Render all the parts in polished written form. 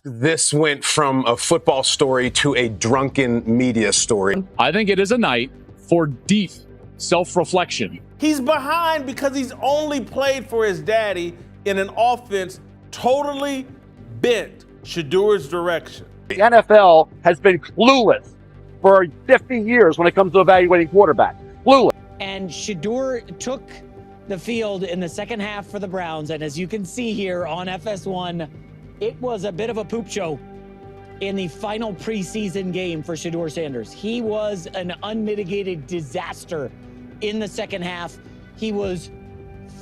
This went from a football story to a drunken media story. I think it is a night for deep self-reflection. He's behind because he's only played for his daddy in an offense totally bent Shedeur's direction. The NFL has been clueless for 50 years when it comes to evaluating quarterbacks. Clueless. And Shedeur took the field in the second half for the Browns. And as you can see here on FS1, it was a bit of a poop show in the final preseason game for Shedeur Sanders. He was an unmitigated disaster in the second half. He was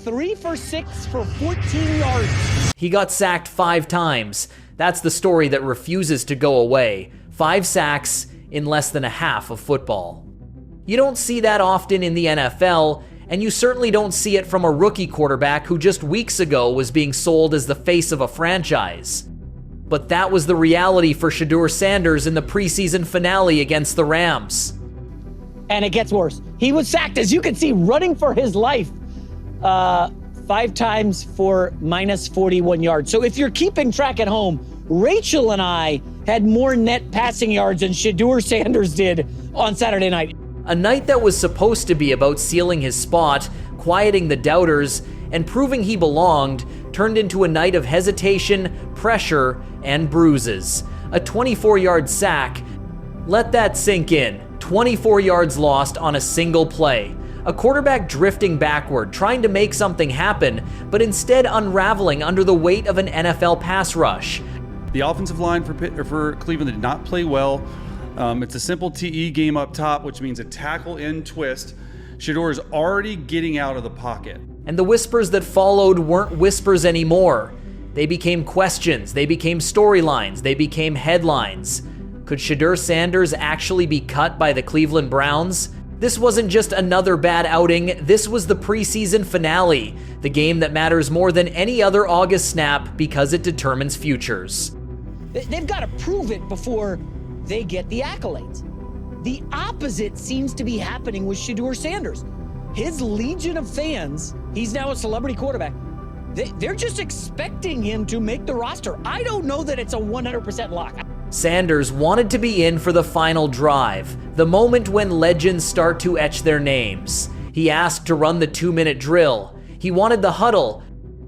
3 for 6 for 14 yards. He got sacked 5 times. That's the story that refuses to go away. 5 sacks in less than a half of football. You don't see that often in the NFL, and you certainly don't see it from a rookie quarterback who just weeks ago was being sold as the face of a franchise. But that was the reality for Shedeur Sanders in the preseason finale against the Rams. And it gets worse. He was sacked, as you can see, running for his life 5 times for minus 41 yards. So if you're keeping track at home, Rachel and I had more net passing yards than Shedeur Sanders did on Saturday night. A night that was supposed to be about sealing his spot, quieting the doubters, and proving he belonged turned into a night of hesitation, pressure, and bruises. A 24-yard sack. Let that sink in. 24 yards lost on a single play. A quarterback drifting backward, trying to make something happen, but instead unraveling under the weight of an NFL pass rush. The offensive line for Cleveland did not play well. It's a simple TE game up top, which means a tackle in twist. Shedeur is already getting out of the pocket. And the whispers that followed weren't whispers anymore. They became questions, they became storylines, they became headlines. Could Shedeur Sanders actually be cut by the Cleveland Browns? This wasn't just another bad outing, this was the preseason finale, the game that matters more than any other August snap because it determines futures. They've got to prove it before they get the accolades. The opposite seems to be happening with Shedeur Sanders. His legion of fans, he's now a celebrity quarterback, they're just expecting him to make the roster. I don't know that it's a 100% lock. Sanders wanted to be in for the final drive, the moment when legends start to etch their names. He asked to run the 2-minute drill. He wanted the huddle,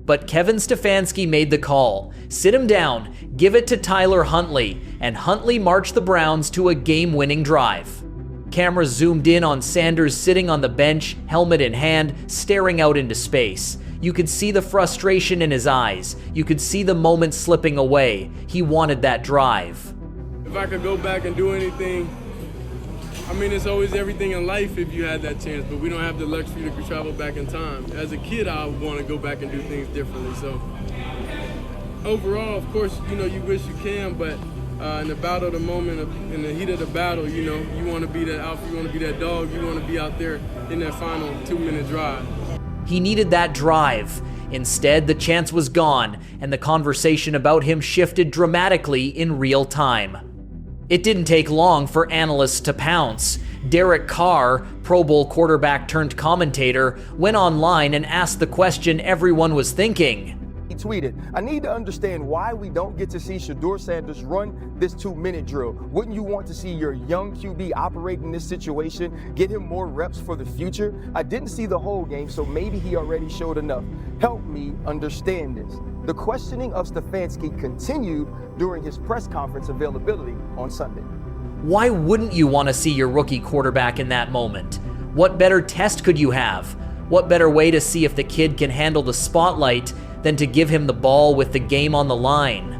but Kevin Stefanski made the call. Sit him down, give it to Tyler Huntley, and Huntley marched the Browns to a game-winning drive. Cameras zoomed in on Sanders sitting on the bench, helmet in hand, staring out into space. You could see the frustration in his eyes. You could see the moment slipping away. He wanted that drive. If I could go back and do anything, I mean, it's always everything in life if you had that chance, but we don't have the luxury to travel back in time. As a kid, I want to go back and do things differently. So overall, of course, you wish you can, but in the battle of the moment, in the heat of the battle, you want to be that alpha, you want to be that dog, you want to be out there in that final 2-minute drive. He needed that drive. Instead, the chance was gone, and the conversation about him shifted dramatically in real time. It didn't take long for analysts to pounce. Derek Carr, Pro Bowl quarterback turned commentator, went online and asked the question everyone was thinking. He tweeted, "I need to understand why we don't get to see Shedeur Sanders run this 2-minute drill. Wouldn't you want to see your young QB operate in this situation, get him more reps for the future? I didn't see the whole game, so maybe he already showed enough. Help me understand this." The questioning of Stefanski continued during his press conference availability on Sunday. Why wouldn't you want to see your rookie quarterback in that moment? What better test could you have? What better way to see if the kid can handle the spotlight than to give him the ball with the game on the line?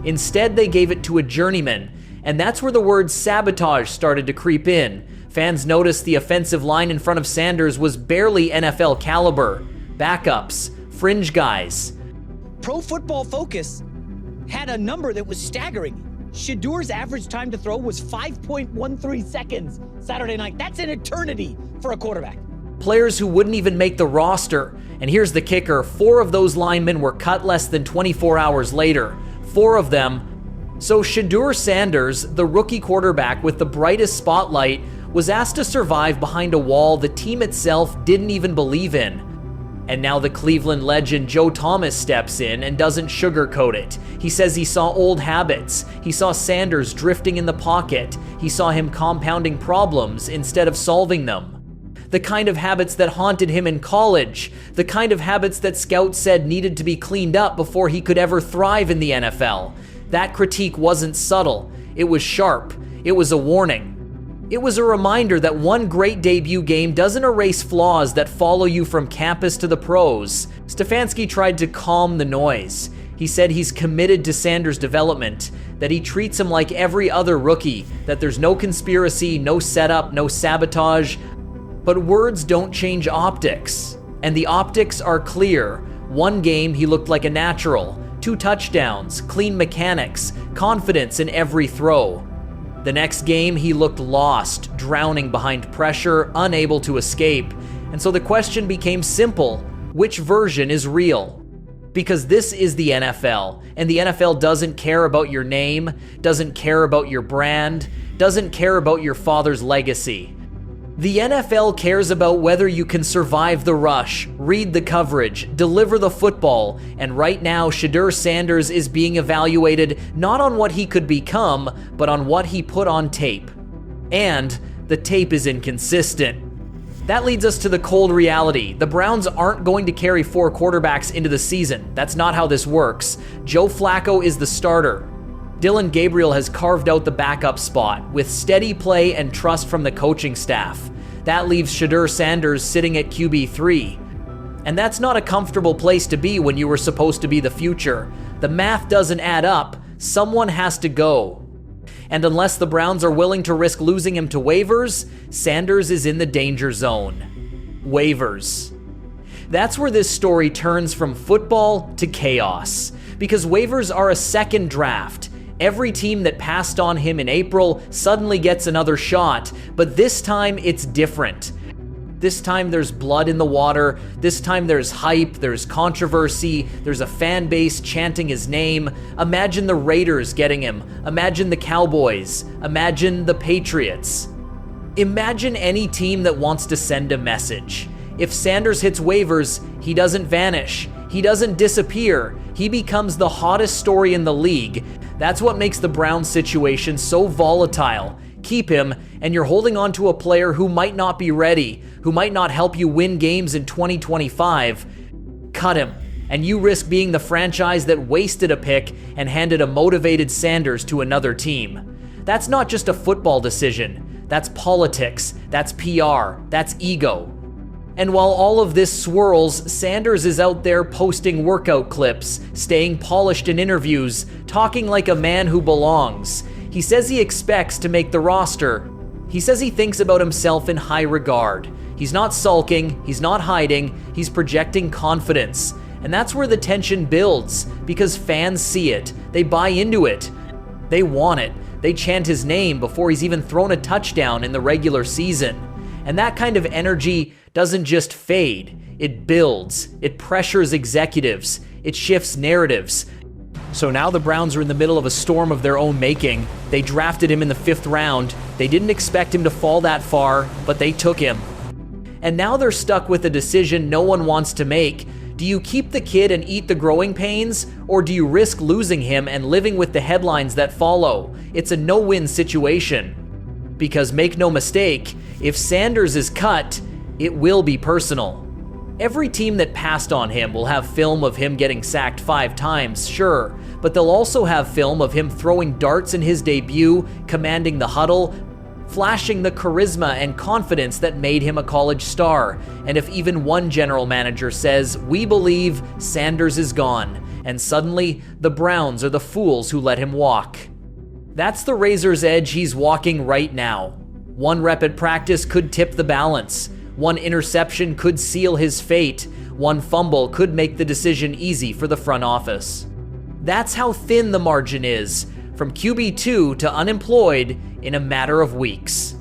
Instead, they gave it to a journeyman, and that's where the word sabotage started to creep in. Fans noticed the offensive line in front of Sanders was barely NFL caliber. Backups, fringe guys. Pro Football Focus had a number that was staggering. Shedeur's average time to throw was 5.13 seconds Saturday night. That's an eternity for a quarterback. Players who wouldn't even make the roster. And here's the kicker, 4 of those linemen were cut less than 24 hours later. 4 of them. So Shedeur Sanders, the rookie quarterback with the brightest spotlight, was asked to survive behind a wall the team itself didn't even believe in. And now the Cleveland legend Joe Thomas steps in and doesn't sugarcoat it. He says he saw old habits. He saw Sanders drifting in the pocket. He saw him compounding problems instead of solving them. The kind of habits that haunted him in college. The kind of habits that scouts said needed to be cleaned up before he could ever thrive in the NFL. That critique wasn't subtle. It was sharp. It was a warning. It was a reminder that one great debut game doesn't erase flaws that follow you from campus to the pros. Stefanski tried to calm the noise. He said he's committed to Sanders' development, that he treats him like every other rookie, that there's no conspiracy, no setup, no sabotage. But words don't change optics. And the optics are clear. One game, he looked like a natural. 2 touchdowns, clean mechanics, confidence in every throw. The next game, he looked lost, drowning behind pressure, unable to escape. And so the question became simple: which version is real? Because this is the NFL, and the NFL doesn't care about your name, doesn't care about your brand, doesn't care about your father's legacy. The NFL cares about whether you can survive the rush, read the coverage, deliver the football, and right now Shedeur Sanders is being evaluated not on what he could become, but on what he put on tape. And the tape is inconsistent. That leads us to the cold reality. The Browns aren't going to carry 4 quarterbacks into the season. That's not how this works. Joe Flacco is the starter. Dillon Gabriel has carved out the backup spot with steady play and trust from the coaching staff. That leaves Shedeur Sanders sitting at QB3. And that's not a comfortable place to be when you were supposed to be the future. The math doesn't add up. Someone has to go. And unless the Browns are willing to risk losing him to waivers, Sanders is in the danger zone. Waivers. That's where this story turns from football to chaos. Because waivers are a second draft. Every team that passed on him in April suddenly gets another shot, but this time it's different. This time there's blood in the water, this time there's hype, there's controversy, there's a fan base chanting his name. Imagine the Raiders getting him, imagine the Cowboys, imagine the Patriots. Imagine any team that wants to send a message. If Sanders hits waivers, he doesn't vanish, he doesn't disappear, he becomes the hottest story in the league. That's what makes the Browns situation so volatile. Keep him, and you're holding on to a player who might not be ready, who might not help you win games in 2025. Cut him, and you risk being the franchise that wasted a pick and handed a motivated Sanders to another team. That's not just a football decision. That's politics, that's PR, that's ego. And while all of this swirls, Sanders is out there posting workout clips, staying polished in interviews, talking like a man who belongs. He says he expects to make the roster. He says he thinks about himself in high regard. He's not sulking, he's not hiding, he's projecting confidence. And that's where the tension builds, because fans see it, they buy into it, they want it, they chant his name before he's even thrown a touchdown in the regular season. And that kind of energy doesn't just fade, it builds, it pressures executives, it shifts narratives. So now the Browns are in the middle of a storm of their own making. They drafted him in the 5th round. They didn't expect him to fall that far, but they took him. And now they're stuck with a decision no one wants to make. Do you keep the kid and eat the growing pains, or do you risk losing him and living with the headlines that follow? It's a no-win situation. Because make no mistake, if Sanders is cut, it will be personal. Every team that passed on him will have film of him getting sacked 5 times, sure, but they'll also have film of him throwing darts in his debut, commanding the huddle, flashing the charisma and confidence that made him a college star. And if even one general manager says, "We believe Sanders is gone," and suddenly the Browns are the fools who let him walk. That's the razor's edge he's walking right now. One rep at practice could tip the balance. One interception could seal his fate. One fumble could make the decision easy for the front office. That's how thin the margin is, from QB2 to unemployed in a matter of weeks.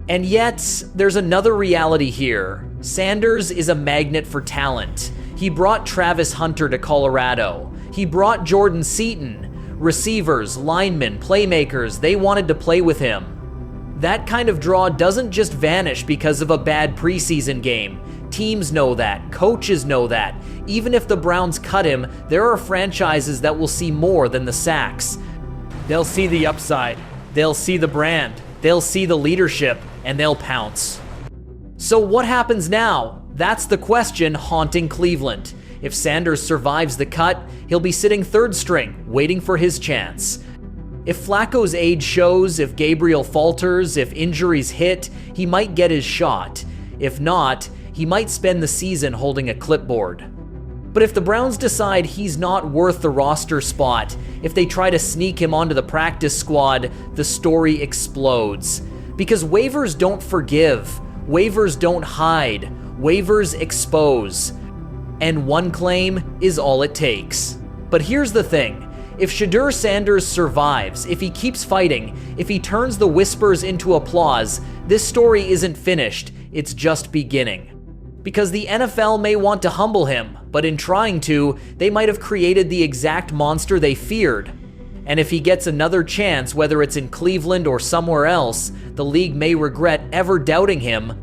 And yet, there's another reality here. Sanders is a magnet for talent. He brought Travis Hunter to Colorado. He brought Jordan Seaton. Receivers, linemen, playmakers, they wanted to play with him. That kind of draw doesn't just vanish because of a bad preseason game. Teams know that, coaches know that. Even if the Browns cut him, there are franchises that will see more than the sacks. They'll see the upside, they'll see the brand, they'll see the leadership, and they'll pounce. So what happens now? That's the question haunting Cleveland. If Sanders survives the cut, he'll be sitting third string, waiting for his chance. If Flacco's age shows, if Gabriel falters, if injuries hit, he might get his shot. If not, he might spend the season holding a clipboard. But if the Browns decide he's not worth the roster spot, if they try to sneak him onto the practice squad, the story explodes. Because waivers don't forgive, waivers don't hide, waivers expose. And one claim is all it takes. But here's the thing. If Shedeur Sanders survives, if he keeps fighting, if he turns the whispers into applause, this story isn't finished, it's just beginning. Because the NFL may want to humble him, but in trying to, they might have created the exact monster they feared. And if he gets another chance, whether it's in Cleveland or somewhere else, the league may regret ever doubting him